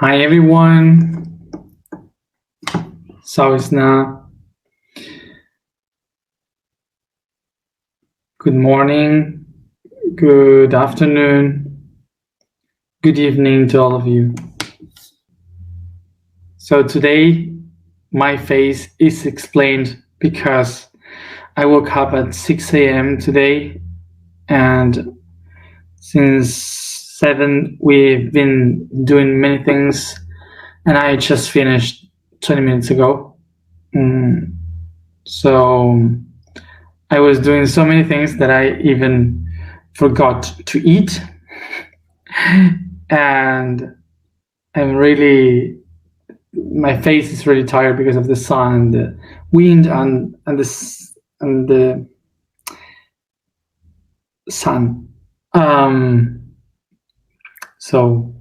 Hi everyone, Sawisna. Good morning, good afternoon, good evening to all of you. So today my face is explained because I woke up at 6 a.m. today, and since 7 we've been doing many things, and I just finished 20 minutes ago. So I was doing so many things that I even forgot to eat, and my face is really tired because of the sun and the wind and the sun. So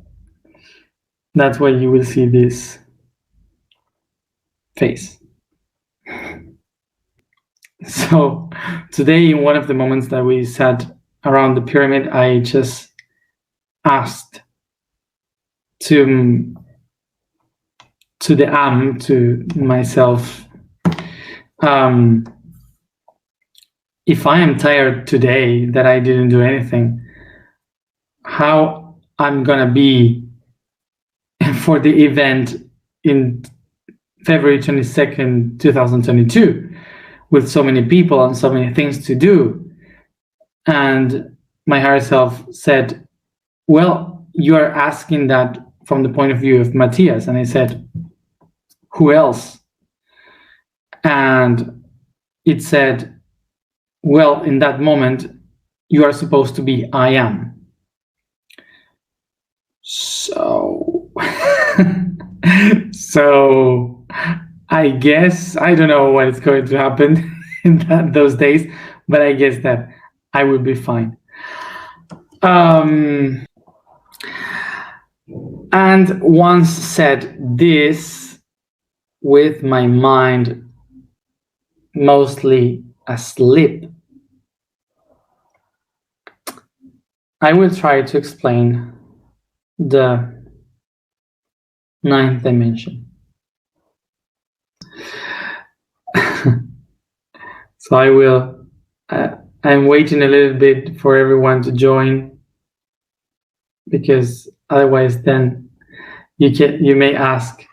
that's why you will see this face. So today, in one of the moments that we sat around the pyramid, I just asked to myself, if I am tired today that I didn't do anything, how I'm gonna be for the event in February 22nd, 2022, with so many people and so many things to do. And my higher self said, well, you are asking that from the point of view of Matthias. And I said, who else? And it said, well, in that moment, you are supposed to be I am. So, so I guess, I don't know what is going to happen in those days, but I guess that I will be fine. And once said this, with my mind mostly asleep, I will try to explain the 9th dimension. So I will, I'm waiting a little bit for everyone to join, because otherwise then you may ask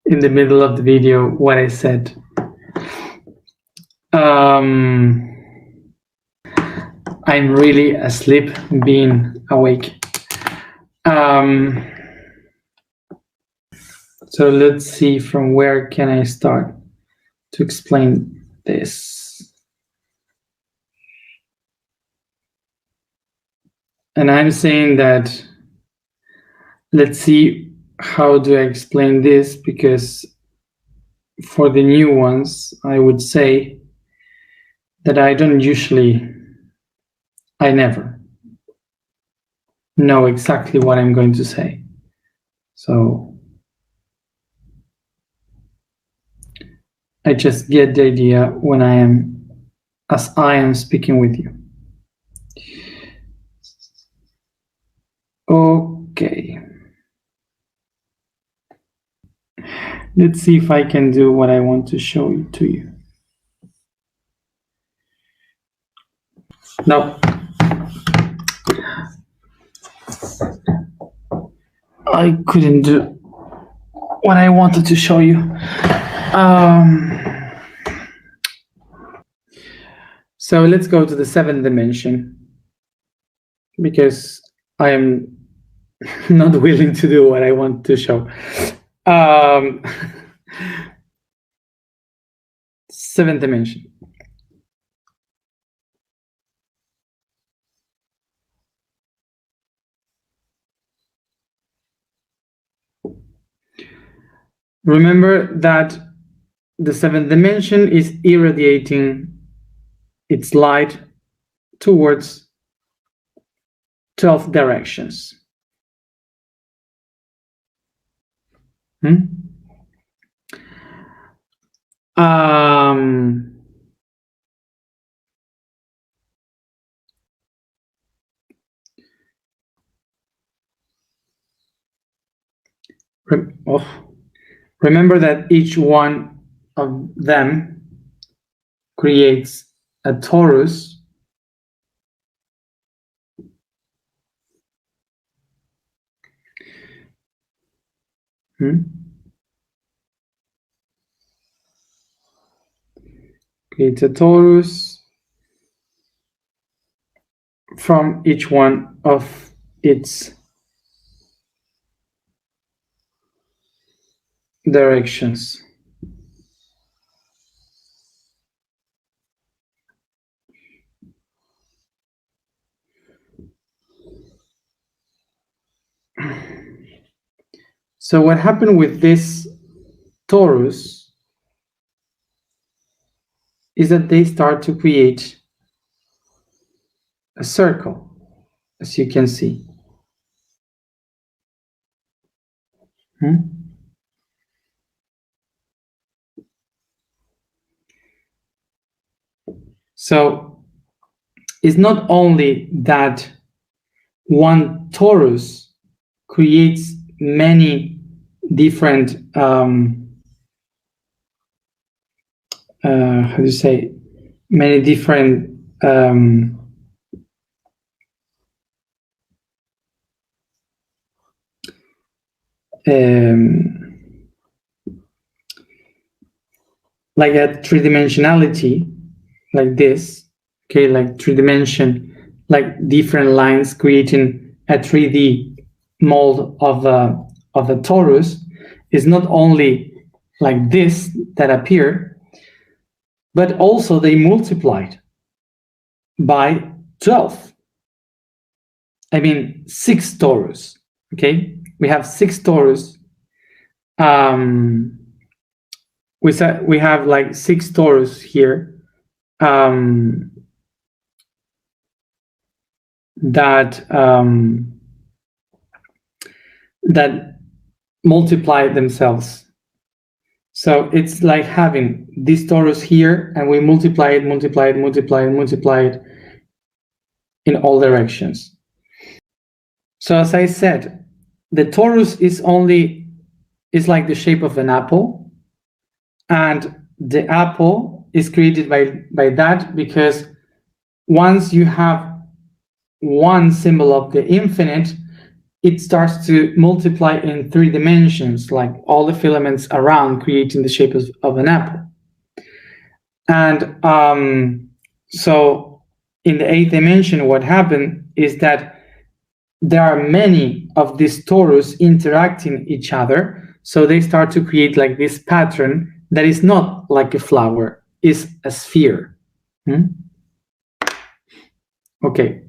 in the middle of the video what I said. I'm really asleep, being awake. So let's see, from where can I start to explain this? And I'm saying that, let's see, how do I explain this? Because for the new ones, I would say that I never know exactly what I'm going to say. So I just get the idea when I am speaking with you. Okay. Let's see if I can do what I want to show to you. No. I couldn't do what I wanted to show you. So let's go to the 7th dimension, because I am not willing to do what I want to show. 7th dimension. Remember that the 7th dimension is irradiating its light towards 12 directions. Remember that each one of them creates a torus creates a torus from each one of its directions. So what happened with this torus is that they start to create a circle, as you can see. So it's not only that one torus creates many different how do you say, many different like a three-dimensionality like this, okay, like three-dimension, like different lines creating a 3D mold of a torus, is not only like this that appear, but also they multiplied by 12. I mean 6 torus. Okay, we have 6 torus. We have like 6 torus here that that multiply themselves. So it's like having this torus here, and we multiply it in all directions. So as I said, the torus is like the shape of an apple, and the apple is created by that, because once you have one symbol of the infinite, it starts to multiply in 3 dimensions, like all the filaments around, creating the shape of an apple. And so in the 8th dimension, what happened is that there are many of these torus interacting each other, so they start to create like this pattern that is not like a flower, is a sphere. Okay.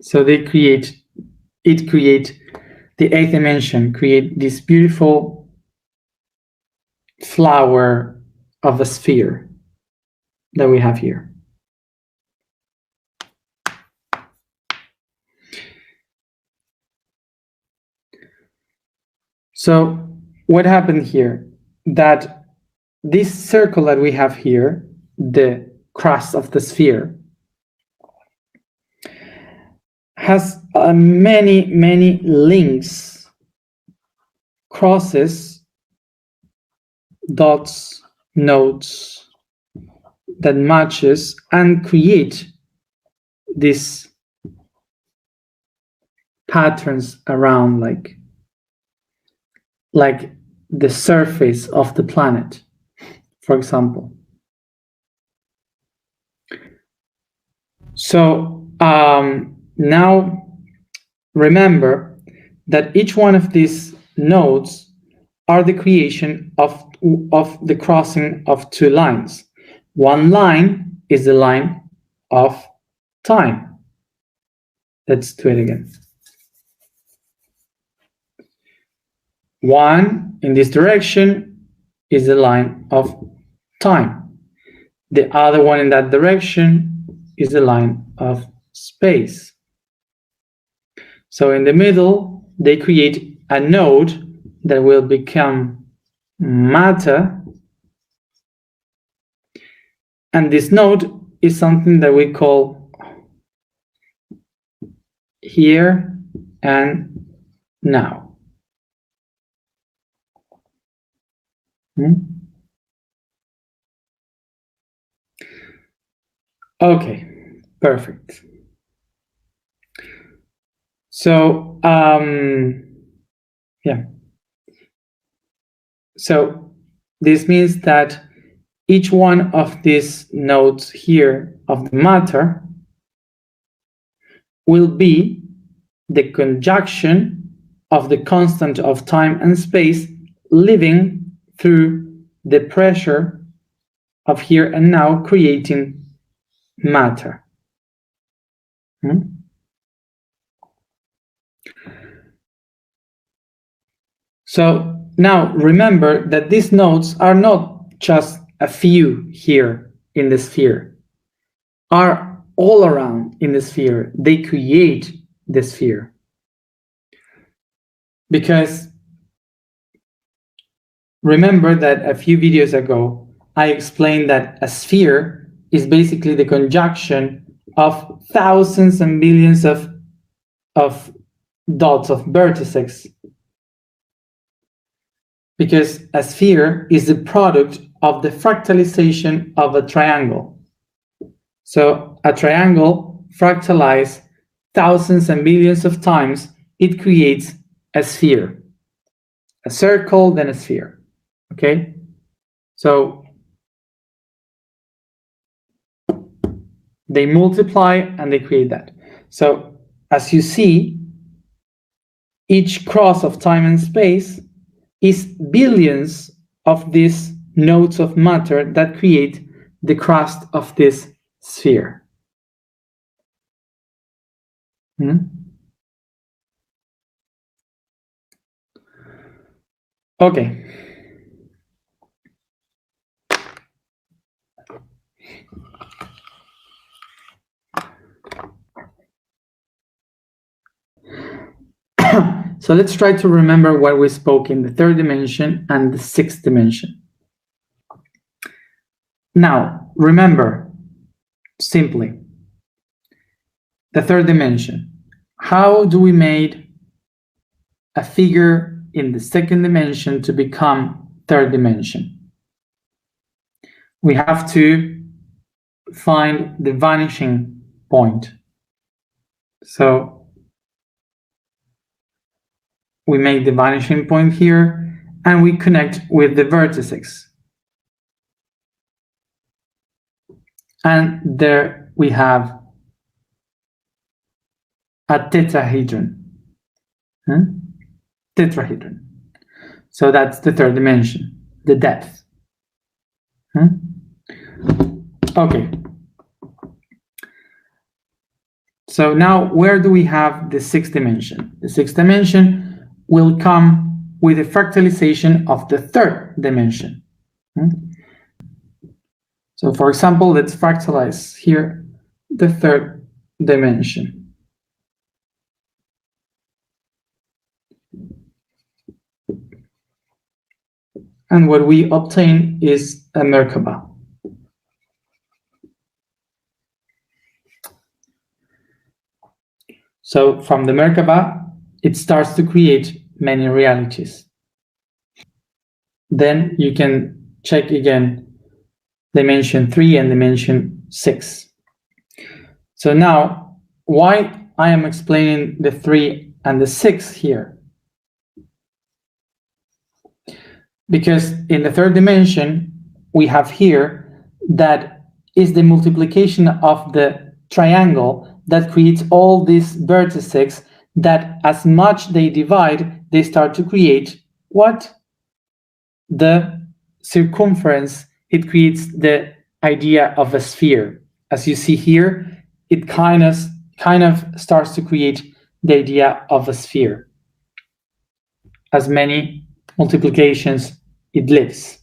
So the 8th dimension, create this beautiful flower of a sphere that we have here. So what happened here? That this circle that we have here, the crust of the sphere, has many links, crosses, dots, nodes that matches and create these patterns around, like the surface of the planet, for example. So now remember that each one of these nodes are the creation of the crossing of 2 lines. One line is the line of time. Let's do it again. One in this direction is the line of time. The other one in that direction is the line of space. So in the middle, they create a node that will become matter. And this node is something that we call here and now. Okay, perfect. So, yeah. So this means that each one of these nodes here of the matter will be the conjunction of the constant of time and space living through the pressure of here and now, creating matter. So now remember that these nodes are not just a few here in the sphere, are all around in the sphere. They create the sphere. Because remember that a few videos ago, I explained that a sphere is basically the conjunction of thousands and billions of dots, of vertices. Because a sphere is the product of the fractalization of a triangle. So a triangle fractalized thousands and billions of times, it creates a sphere. A circle, then a sphere. Okay? So they multiply and they create that. So as you see, each cross of time and space is billions of these nodes of matter that create the crust of this sphere. Okay. So let's try to remember what we spoke in the third dimension and the sixth dimension. Now, remember, simply, the third dimension. How do we make a figure in the second dimension to become third dimension? We have to find the vanishing point. So we make the vanishing point here and we connect with the vertices. And there we have a tetrahedron. Tetrahedron. So that's the third dimension, the depth. Okay. So now where do we have the sixth dimension? The sixth dimension will come with the fractalization of the third dimension. So for example, let's fractalize here the third dimension. And what we obtain is a Merkaba. So from the Merkaba, it starts to create many realities. Then you can check again dimension 3 and dimension 6. So now, why I am explaining the 3 and the 6 here? Because in the third dimension, we have here that is the multiplication of the triangle that creates all these vertices that as much they divide, they start to create what? The circumference. It creates the idea of a sphere. As you see here, it kind of starts to create the idea of a sphere. As many multiplications it lives.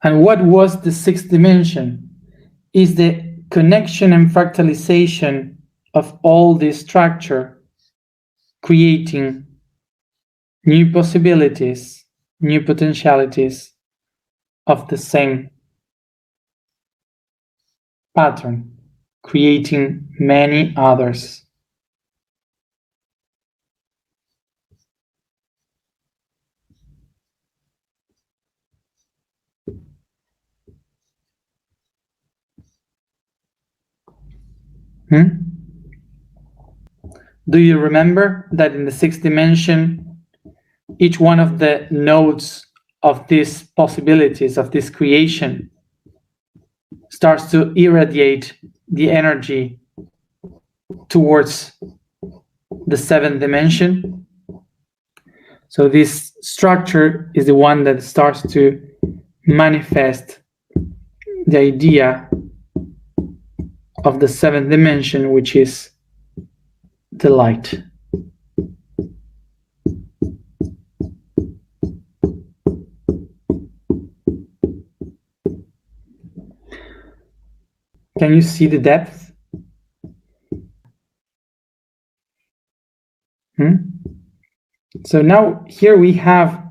And what was the sixth dimension? Is the connection and fractalization of all this structure, creating new possibilities, new potentialities, of the same pattern, creating many others. Do you remember that in the sixth dimension, each one of the nodes of these possibilities, of this creation, starts to irradiate the energy towards the seventh dimension? So this structure is the one that starts to manifest the idea of the seventh dimension, which is the light. Can you see the depth? So now here we have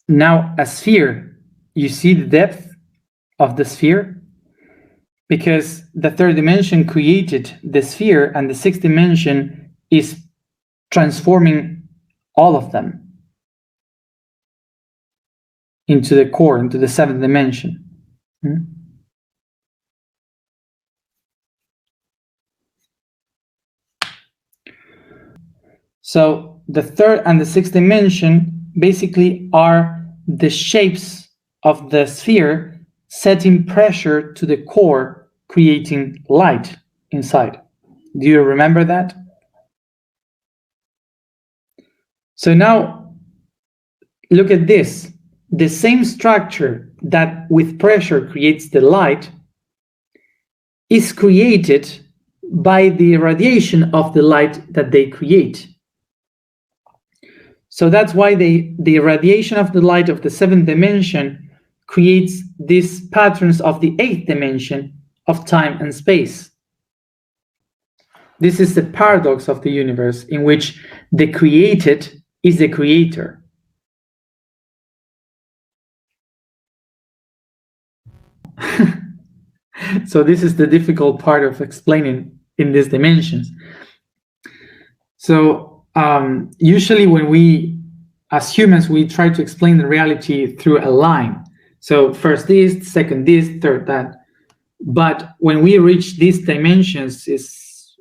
now a sphere. You see the depth of the sphere? Because the third dimension created the sphere, and the sixth dimension is transforming all of them into the core, into the seventh dimension. So the third and the sixth dimension basically are the shapes of the sphere setting pressure to the core, creating light inside. Do you remember that? So now look at this. The same structure that with pressure creates the light is created by the radiation of the light that they create. So that's why the radiation of the light of the seventh dimension creates these patterns of the eighth dimension of time and space. This is the paradox of the universe, in which the created is the creator. So this is the difficult part of explaining in these dimensions. So usually when we, as humans, we try to explain the reality through a line. So first this, second this, third that. But when we reach these dimensions, it's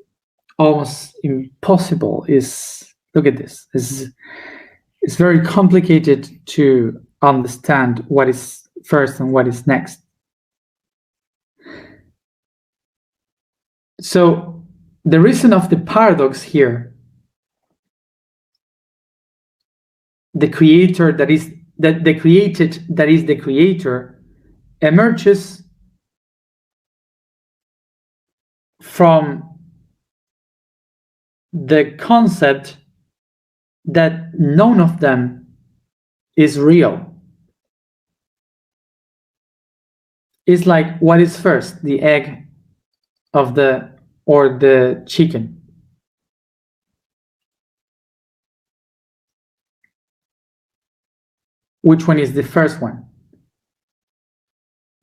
almost impossible. Look at this. It's very complicated to understand what is first and what is next. So the reason of the paradox here, the creator that is the created that is the creator, emerges from the concept that none of them is real. It's like, what is first, the egg or the chicken? Which one is the first one?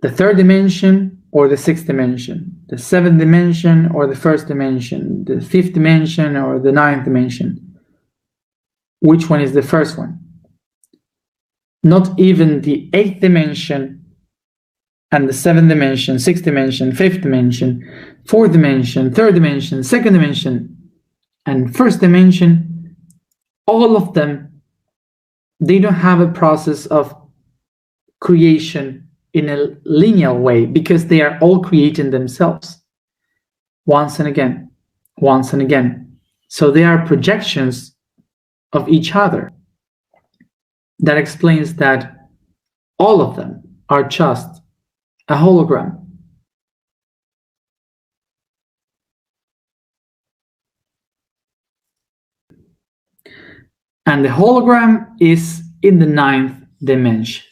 The third dimension or the sixth dimension? The seventh dimension or the first dimension? The fifth dimension or the ninth dimension? Which one is the first one? Not even the eighth dimension and the seventh dimension, sixth dimension, fifth dimension, fourth dimension, third dimension, second dimension, and first dimension, all of them, they don't have a process of creation in a linear way, because they are all creating themselves once and again, once and again. So they are projections of each other. That explains that all of them are just a hologram. And the hologram is in the ninth dimension.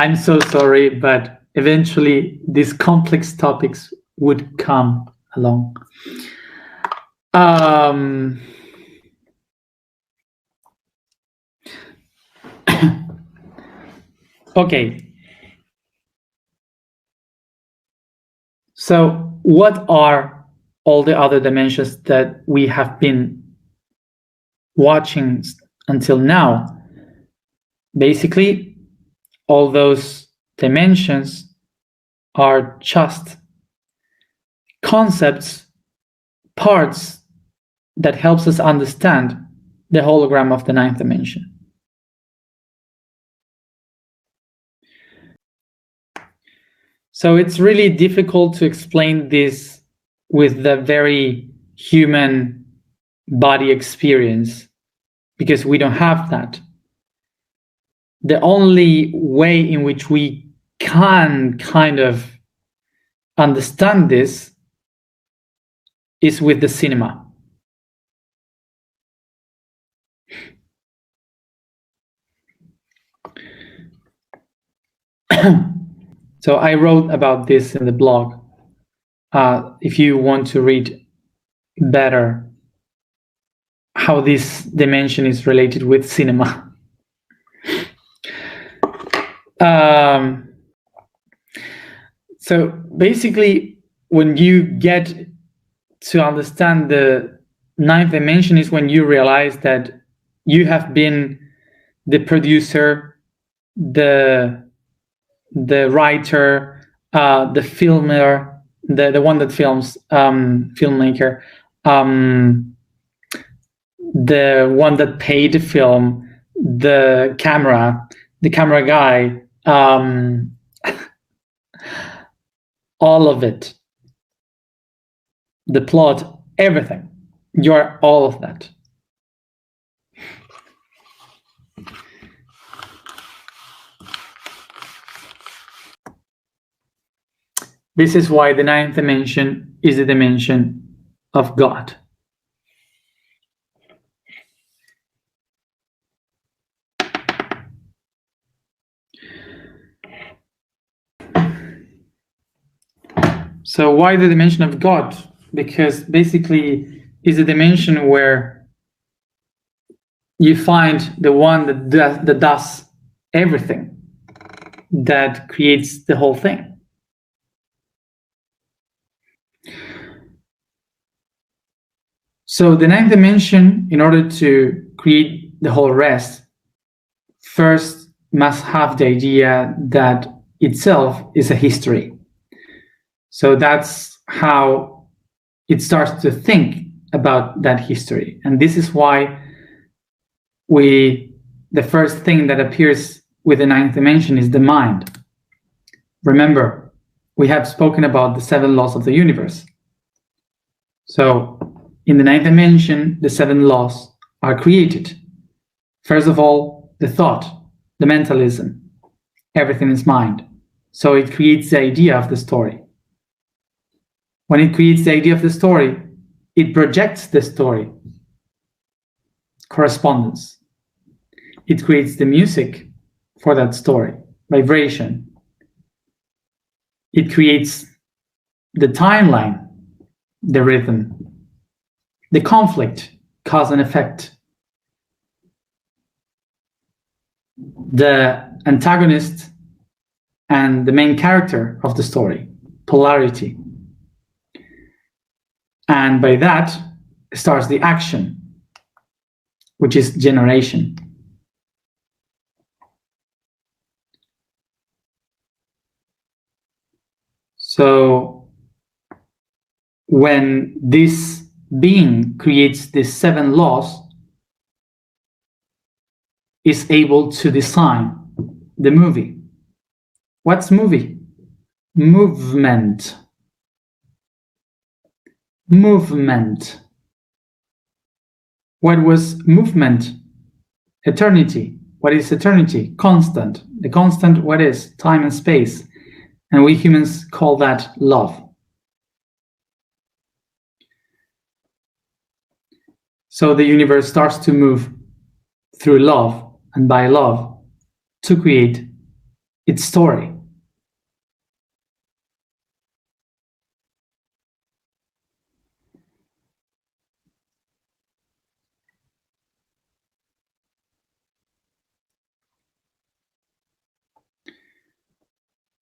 I'm so sorry, but eventually these complex topics would come along. Okay. So what are all the other dimensions that we have been watching until now? Basically, all those dimensions are just concepts, parts that helps us understand the hologram of the ninth dimension. So it's really difficult to explain this with the very human body experience because we don't have that. The only way in which we can kind of understand this is with the cinema. So I wrote about this in the blog. If you want to read better how this dimension is related with cinema. So basically, when you get to understand the ninth dimension is when you realize that you have been the producer, the writer, the filmer, the one that films, filmmaker, the one that paid the film, the camera guy, all of it, the plot, everything. You're all of that. This is why the ninth dimension is the dimension of God. So why the dimension of God? Because basically is a dimension where you find the one that does everything, that creates the whole thing. So the ninth dimension, in order to create the whole rest, first must have the idea that itself is a history. So that's how it starts to think about that history. And this is why the first thing that appears with the ninth dimension is the mind. Remember, we have spoken about the 7 laws of the universe. So in the ninth dimension, the 7 laws are created. First of all, the thought, the mentalism, everything is mind. So it creates the idea of the story. When it creates the idea of the story, it projects the story, correspondence. It creates the music for that story, vibration. It creates the timeline, the rhythm, the conflict, cause and effect, the antagonist and the main character of the story, polarity. And by that starts the action, which is generation. So when this being creates these 7 laws, is able to design the movie. What's movie? Movement. Movement. What was movement? Eternity. What is eternity? Constant. The constant, what is? Time and space. And we humans call that love. So the universe starts to move through love and by love to create its story.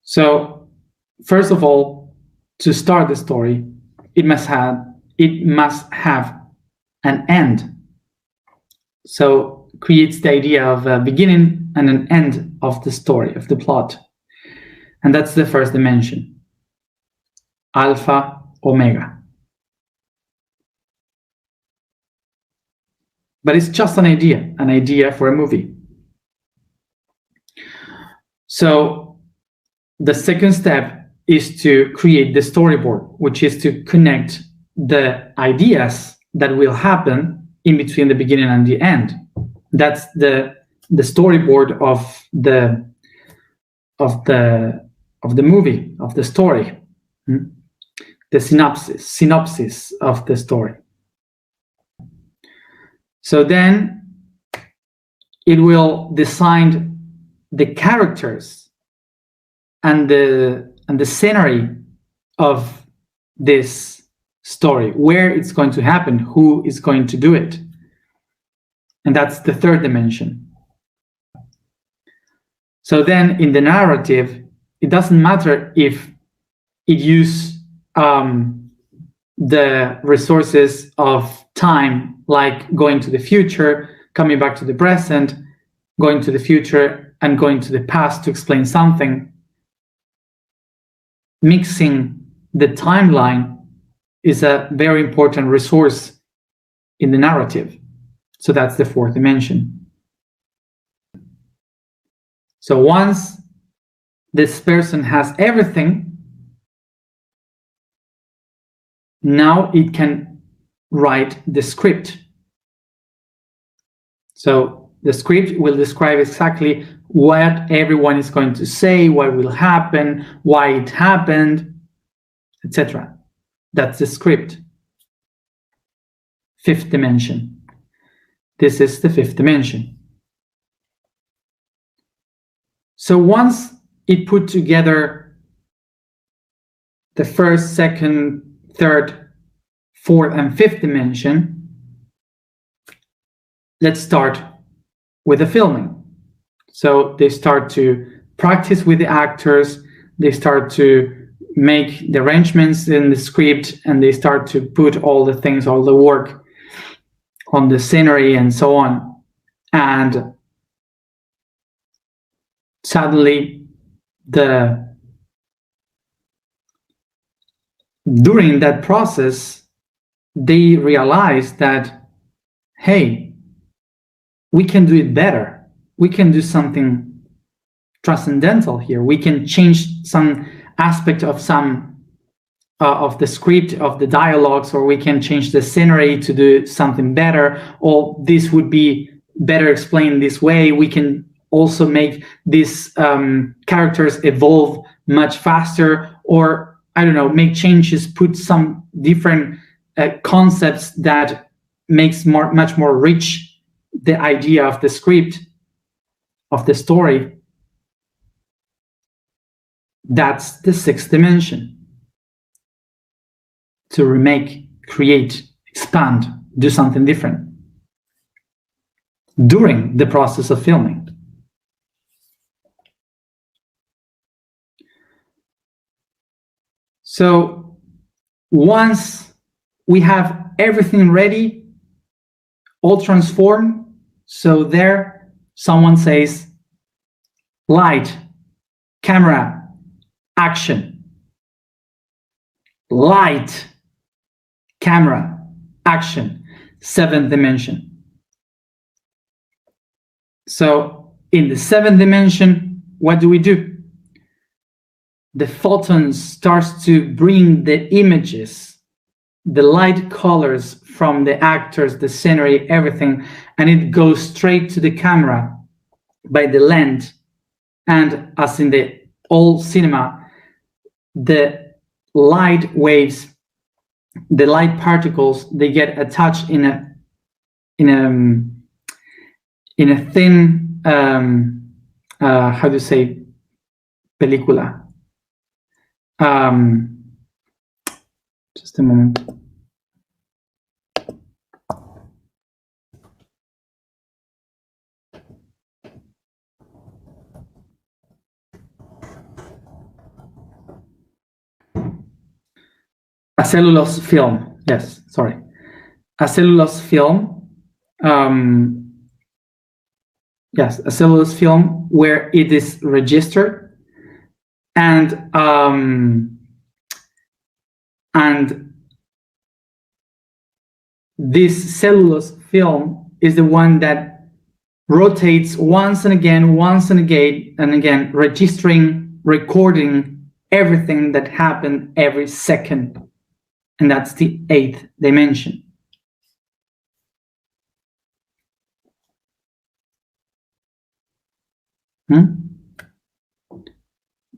So, first of all, to start the story, it must have an end. So creates the idea of a beginning and an end of the story, of the plot. And that's the first dimension. Alpha, Omega. But it's just an idea for a movie. So the second step is to create the storyboard, which is to connect the ideas that will happen in between the beginning and the end. That's the storyboard of the movie, of the story. The synopsis of the story. So then it will design the characters and the scenery of this story, where it's going to happen, who is going to do it. And that's the third dimension. So then in the narrative, it doesn't matter if it uses the resources of time, like going to the future, coming back to the present, going to the future, and going to the past to explain something. Mixing the timeline is a very important resource in the narrative. So that's the fourth dimension. So once this person has everything, now it can write the script. So the script will describe exactly what everyone is going to say, what will happen, why it happened, etc. That's the script. Fifth dimension. This is the fifth dimension. So once it put together the first, second, third, fourth, and fifth dimension, let's start with the filming. So they start to practice with the actors, they start to make the arrangements in the script, and they start to put all the things, all the work on the scenery and so on. And suddenly during that process, they realize that, hey, we can do it better. We can do something transcendental here. We can change some aspect of some of the script, of the dialogues, or we can change the scenery to do something better, or this would be better explained this way. We can also make these characters evolve much faster, or I don't know, make changes, put some different concepts that makes much more rich the idea of the script, of the story. That's the sixth dimension. To remake, create, expand, do something different during the process of filming. So once we have everything ready, all transformed, so there someone says, light, camera, action. Light, camera, action. Seventh dimension. So in the seventh dimension, what do? The photon starts to bring the images, the light colors from the actors, the scenery, everything, and it goes straight to the camera by the lens. And as in the old cinema, the light waves, the light particles, they get attached in a thin how do you say, película. Just a moment. A cellulose film. Yes, sorry. A cellulose film. Yes, a cellulose film where it is registered, and this cellulose film is the one that rotates once and again, registering, recording everything that happened every second. And that's the 8th dimension.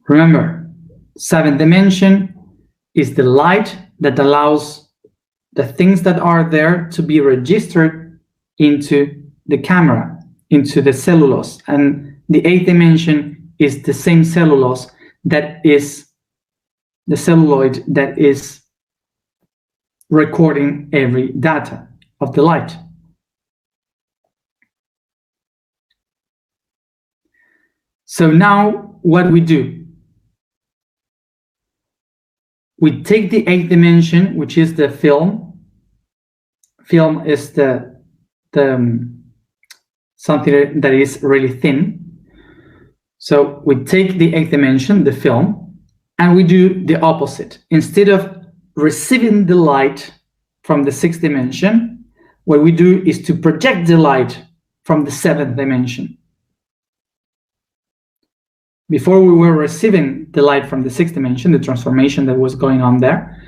Remember, 7th dimension is the light that allows the things that are there to be registered into the camera, into the cellulose. And the 8th dimension is the same cellulose that is the celluloid that is recording every data of the light. So now what we do? We take the 8th dimension, which is the film. Film is the something that is really thin. So we take the 8th dimension, the film, and we do the opposite. Instead of receiving the light from the 6th dimension, what we do is to project the light from the 7th dimension. Before we were receiving the light from the 6th dimension, the transformation that was going on there,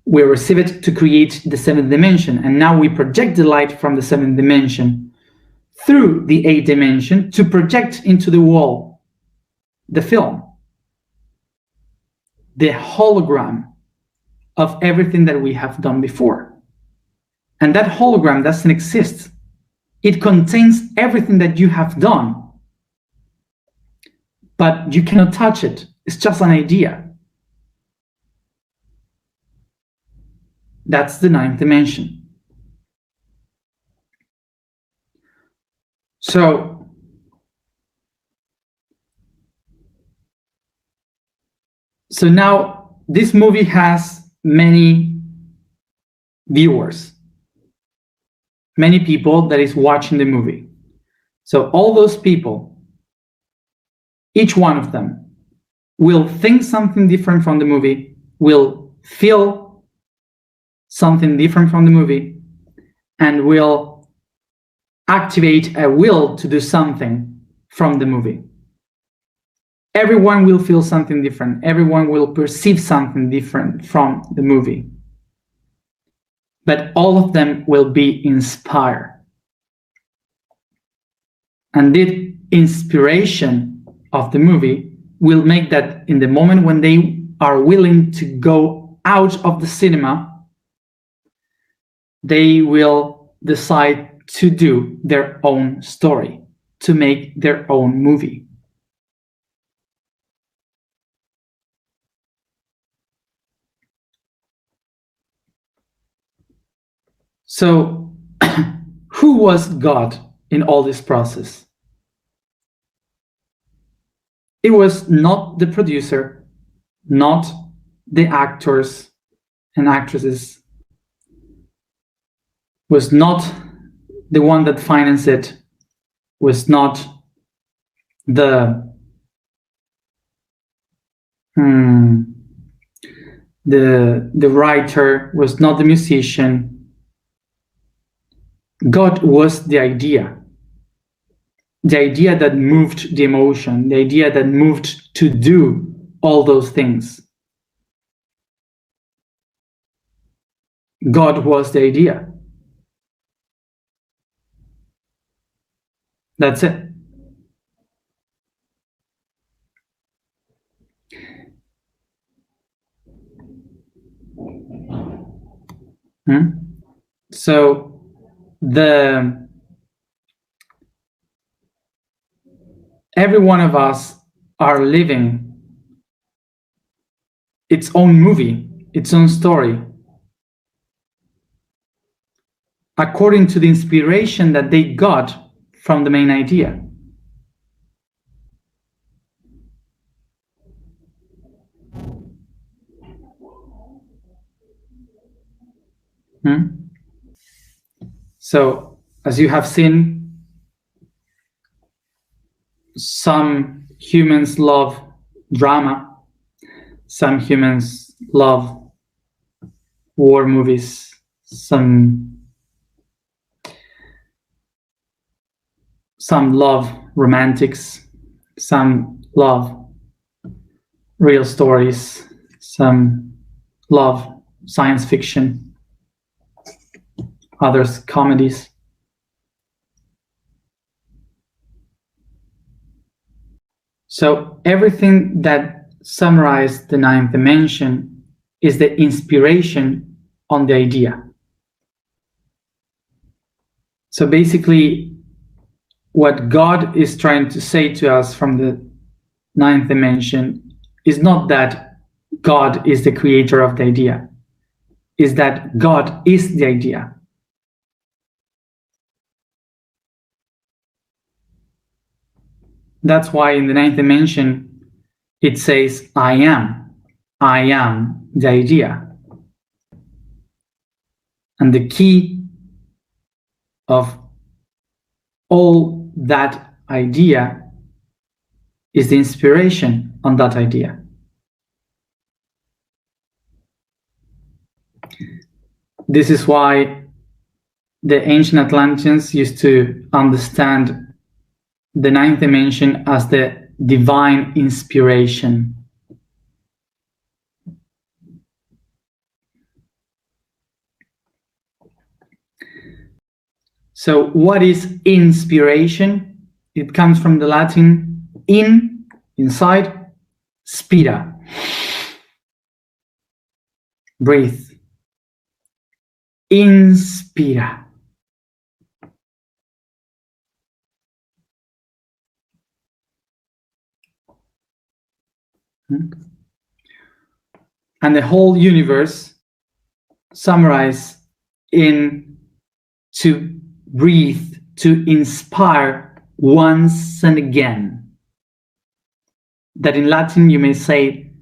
we receive it to create the 7th dimension. And now we project the light from the 7th dimension through the 8th dimension to project into the wall the film, the hologram of everything that we have done before. And that hologram doesn't exist. It contains everything that you have done, but you cannot touch it. It's just an idea. That's the 9th dimension. So now this movie has many viewers, many people that is watching the movie. So all those people, each one of them will think something different from the movie, will feel something different from the movie, and will activate a will to do something from the movie. Everyone will feel something different. Everyone will perceive something different from the movie. But all of them will be inspired. And the inspiration of the movie will make that in the moment when they are willing to go out of the cinema, they will decide to do their own story, to make their own movie. So, who was God in all this process? It was not the producer, not the actors and actresses, was not the one that financed it, was not the writer, was not the musician. God was the idea that moved the emotion, the idea that moved to do all those things. God was the idea. That's it. So every one of us are living its own movie, its own story, according to the inspiration that they got from the main idea. So, as you have seen, some humans love drama, some humans love war movies, some love romantics, some love real stories, some love science fiction, others comedies. So everything that summarizes the ninth dimension is the inspiration on the idea. So basically, what God is trying to say to us from the ninth dimension is not that God is the creator of the idea, is that God is the idea. That's why in the ninth dimension, it says, I am the idea. And the key of all that idea is the inspiration on that idea. This is why the ancient Atlanteans used to understand the ninth dimension as the divine inspiration. So what is inspiration? It comes from the Latin in, inside, spira, breathe, inspira. And the whole universe summarized in to breathe, to inspire once and again. That in Latin you may say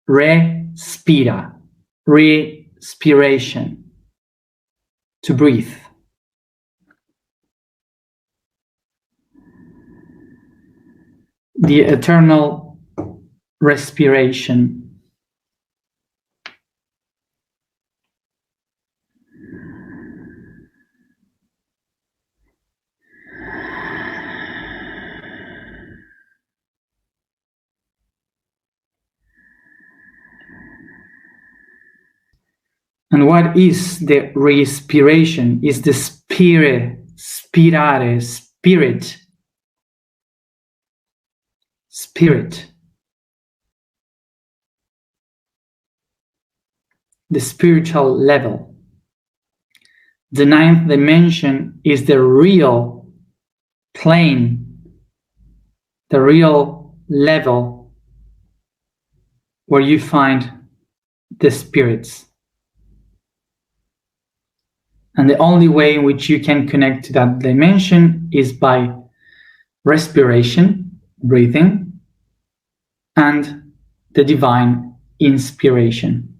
respira, respiration, to breathe. The eternal respiration. And what is the respiration? Is the spirit, spirare, spirit. Spirit. The spiritual level. The ninth dimension is the real plane, the real level where you find the spirits. And the only way in which you can connect to that dimension is by respiration, breathing, and the divine inspiration.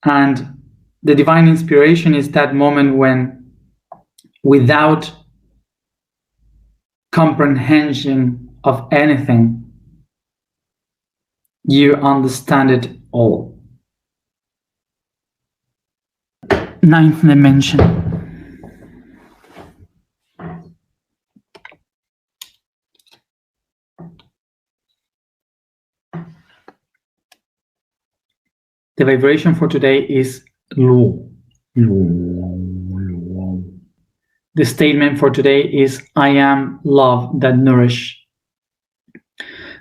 And the divine inspiration is that moment when, without comprehension of anything, you understand it all. Ninth dimension. The vibration for today is Lu. The statement for today is I am love that nourish.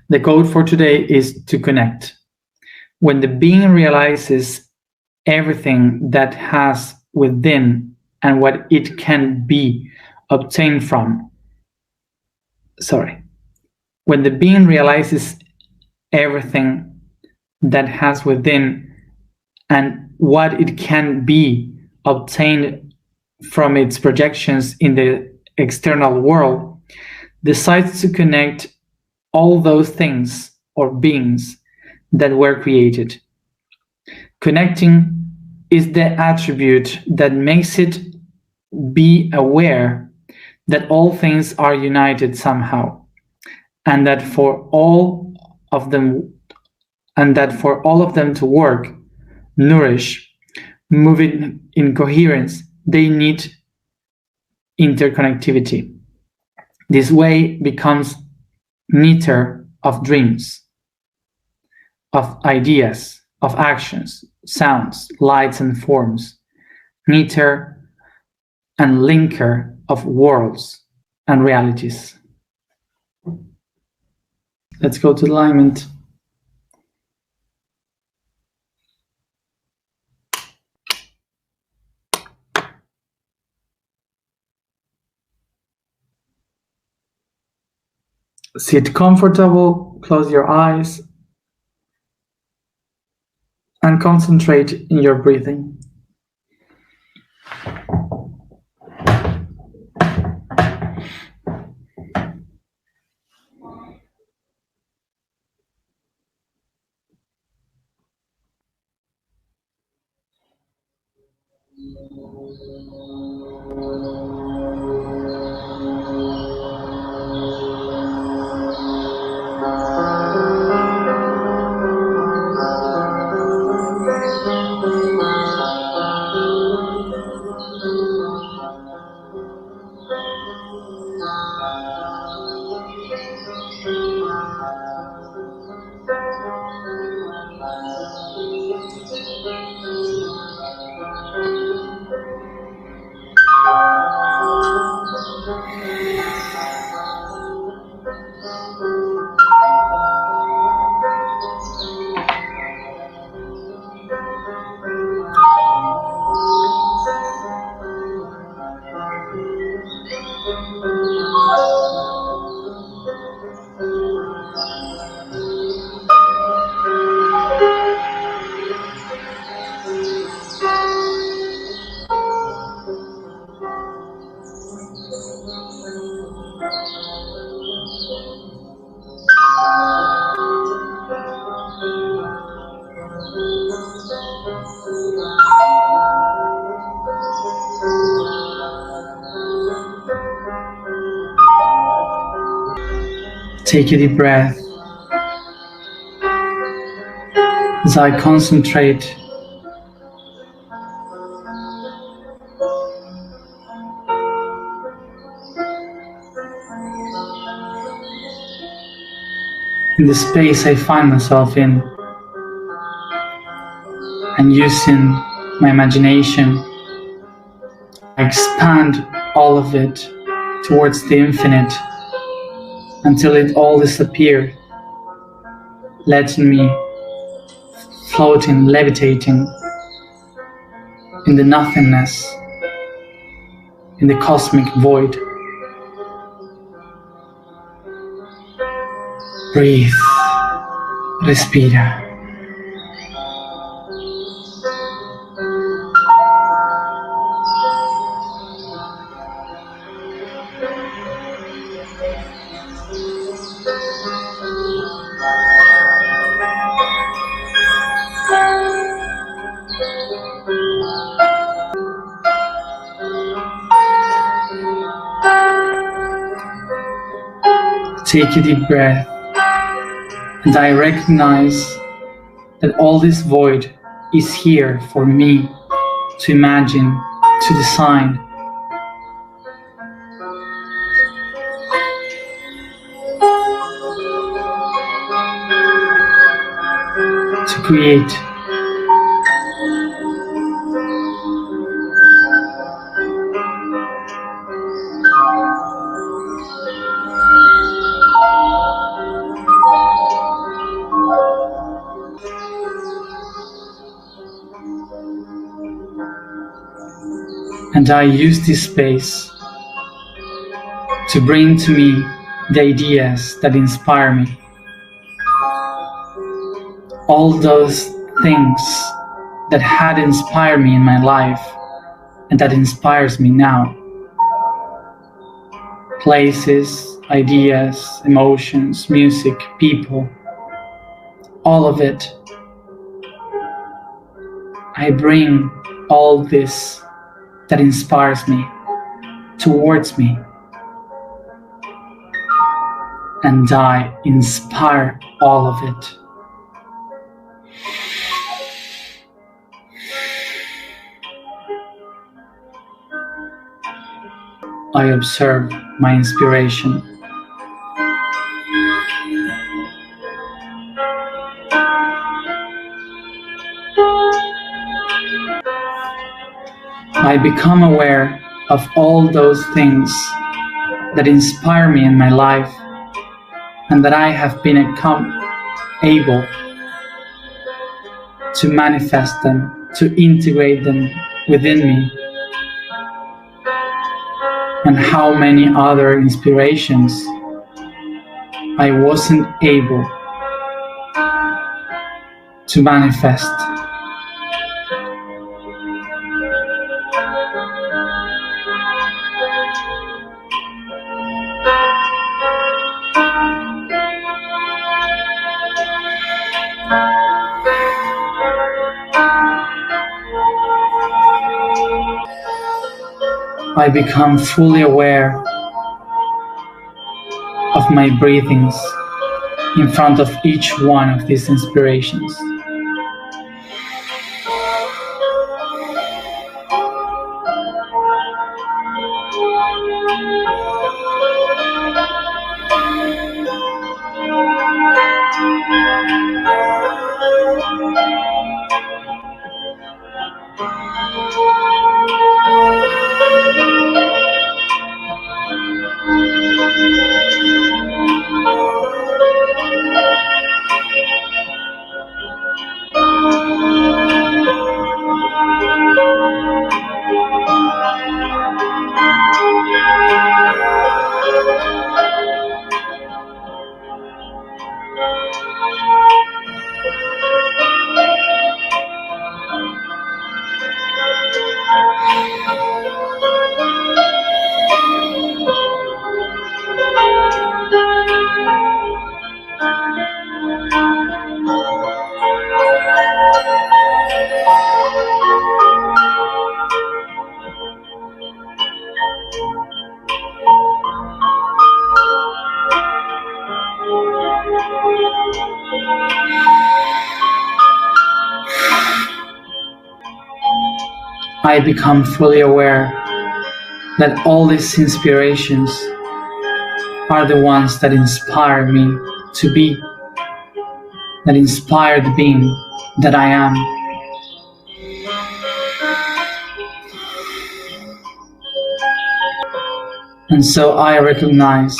The code for today is to connect. When the being realizes everything that has within and what it can be obtained from. When the being realizes everything that has within and what it can be obtained from its projections in the external world, decides to connect all those things or beings that were created. Connecting is the attribute that makes it be aware that all things are united somehow, and that for all of them to work, nourish, move in coherence, they need interconnectivity. This way becomes meter of dreams, of ideas, of actions, sounds, lights and forms, meter and linker of worlds and realities. Let's go to alignment. Sit comfortable, close your eyes, and concentrate in your breathing. Take a deep breath as I concentrate in the space I find myself in, and using my imagination, I expand all of it towards the infinite until it all disappeared, letting me floating, levitating in the nothingness, in the cosmic void. Breathe, respira. Take a deep breath, and I recognize that all this void is here for me to imagine, to design, to create. And I use this space to bring to me the ideas that inspire me, all those things that had inspired me in my life and that inspires me now. Places, ideas, emotions, music, people, all of it. I bring all this that inspires me towards me, and I inspire all of it. I observe my inspiration. I become aware of all those things that inspire me in my life and that I have been able to manifest them, to integrate them within me, and how many other inspirations I wasn't able to manifest. I become fully aware of my breathings in front of each one of these inspirations. I become fully aware that all these inspirations are the ones that inspire me to be, that inspire the being that I am. And so I recognize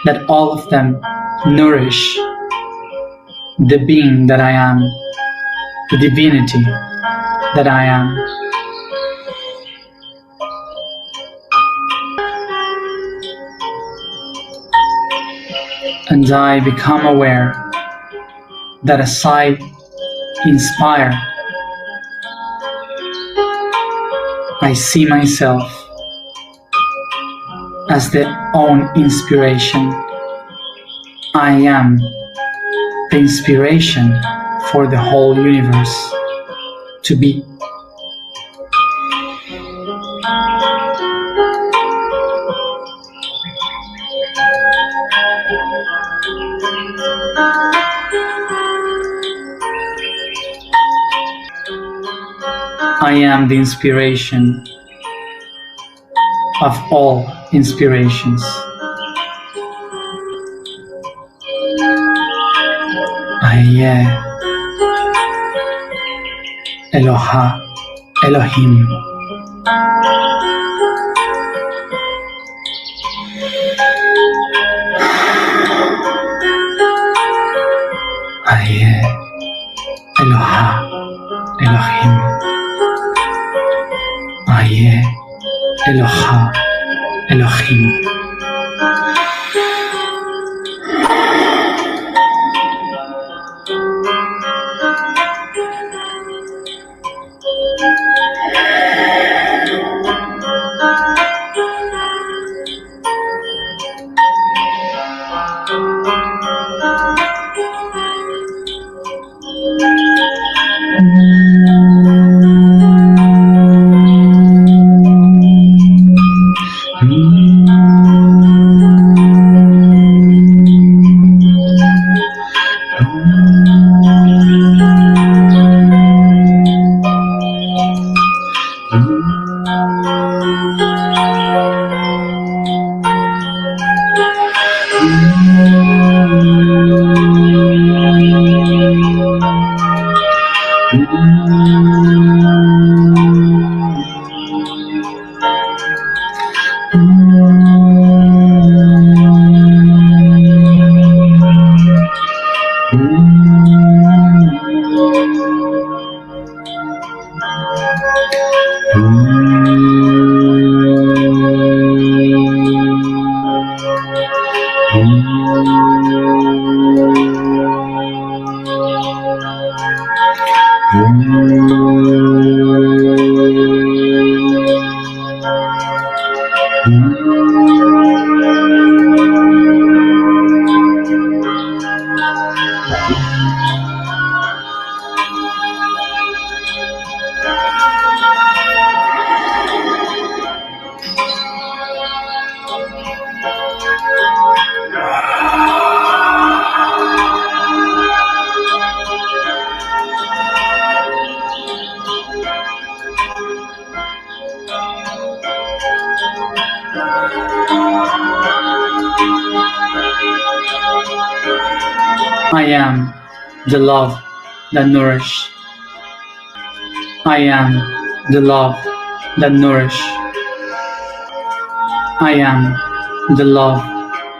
that all of them nourish the being that I am, the divinity that I am. And I become aware that as I inspire, I see myself as the own inspiration. I am the inspiration for the whole universe to be. I am the inspiration of all inspirations. Aye, Eloha, Elohim. Aye, Eloha, Elohim. Aye, Eloha, Elohim. I am the love that nourish. I am the love that nourish. I am the love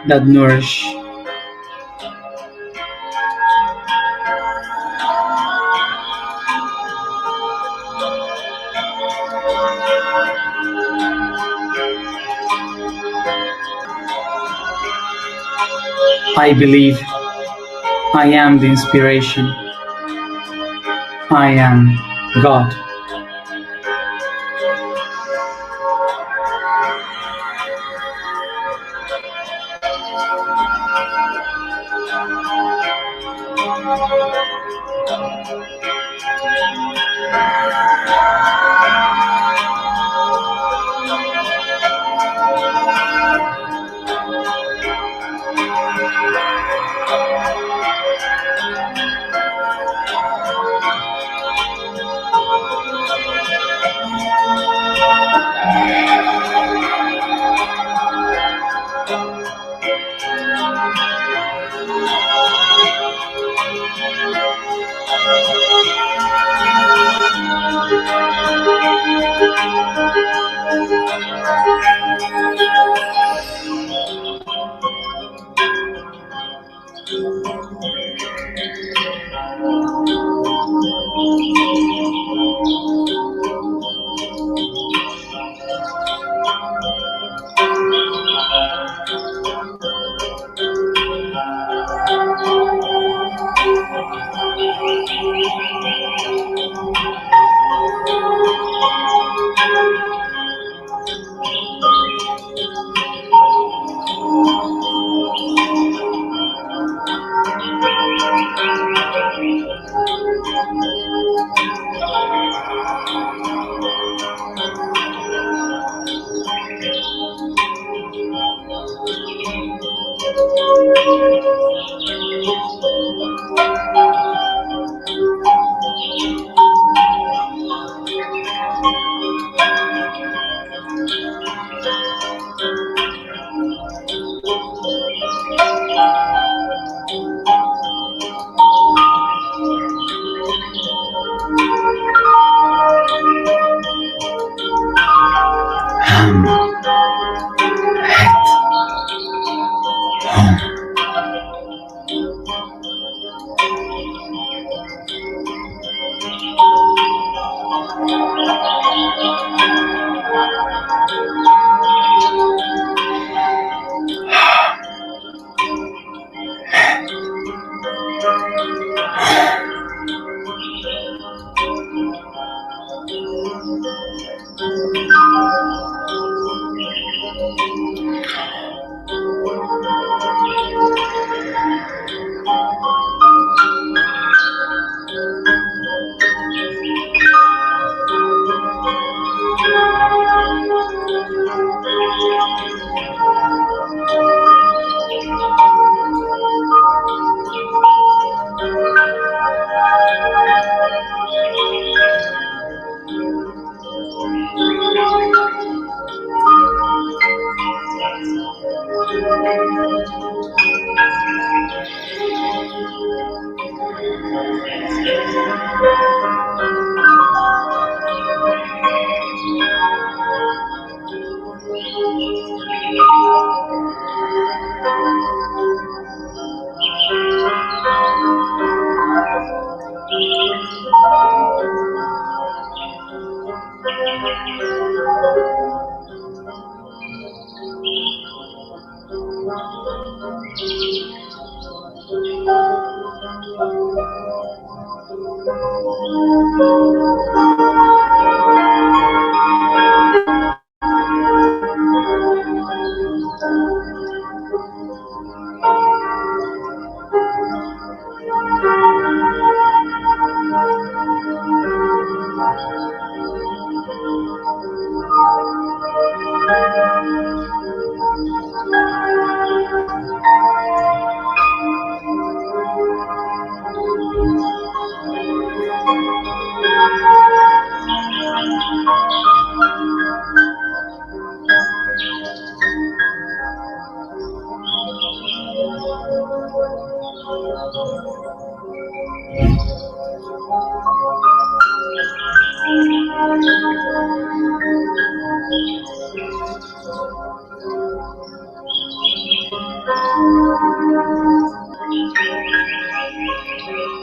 that nourish. I believe I am the inspiration. I am God.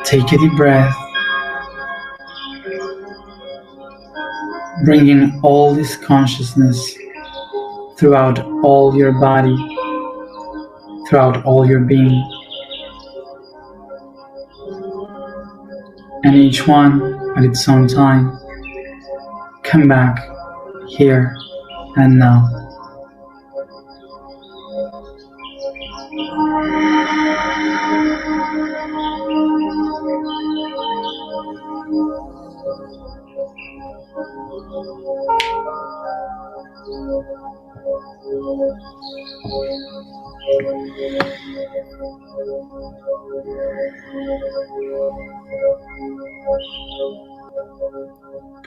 Take a deep breath, bringing all this consciousness throughout all your body, throughout all your being, and each one at its own time. Come back here and now.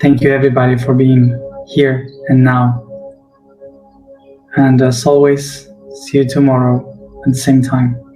Thank you everybody for being here and now. And as always, see you tomorrow at the same time.